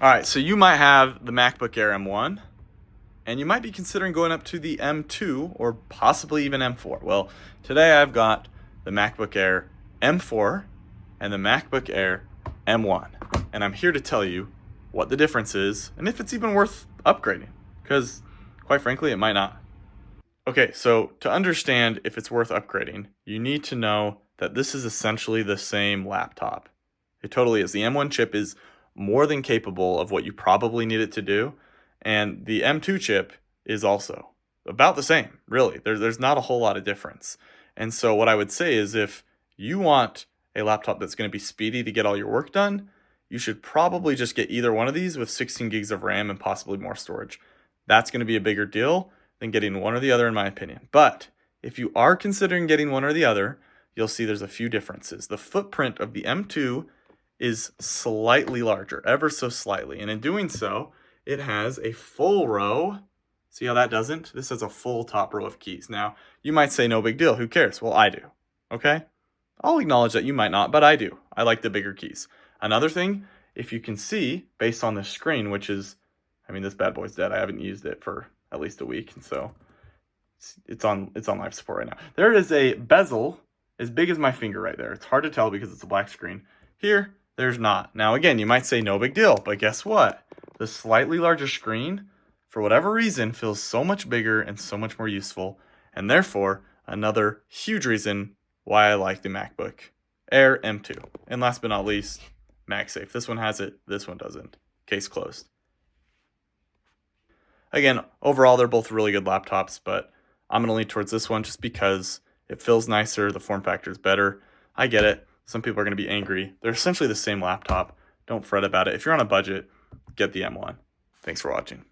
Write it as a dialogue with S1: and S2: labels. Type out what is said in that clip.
S1: All right, so you might have the MacBook Air M1, and you might be considering going up to the M2 or possibly even M4. Well, today I've got the MacBook Air M4 and the MacBook Air M1, and I'm here to tell you what the difference is and if it's even worth upgrading, because quite frankly, it might not. Okay, so to understand if it's worth upgrading, you need to know that this is essentially the same laptop. It totally is. The M1 chip is more than capable of what you probably need it to do, and the M2 chip is also about the same, really. There's not a whole lot of difference. And so what I would say is if you want a laptop that's going to be speedy to get all your work done, you should probably just get either one of these with 16 gigs of RAM and possibly more storage. That's going to be a bigger deal than getting one or the other, in my opinion. But if you are considering getting one or the other, you'll see there's a few differences. The footprint of the M2 is slightly larger, ever so slightly. And in doing so, it has a full row. See how that doesn't? This has a full top row of keys. Now, you might say, no big deal, who cares? Well, I do, okay? I'll acknowledge that you might not, but I do. I like the bigger keys. Another thing, if you can see, based on the screen, which is, I mean, this bad boy's dead. I haven't used it for at least a week, and so it's on life support right now. There is a bezel as big as my finger right there. It's hard to tell because it's a black screen. Here, there's not. Now, again, you might say no big deal, but guess what? The slightly larger screen, for whatever reason, feels so much bigger and so much more useful, and therefore, another huge reason why I like the MacBook Air M2. And last but not least, MagSafe. This one has it, this one doesn't. Case closed. Again, overall, they're both really good laptops, but I'm going to lean towards this one just because it feels nicer, the form factor is better. I get it. Some people are going to be angry. They're essentially the same laptop. Don't fret about it. If you're on a budget, get the M1. Thanks for watching.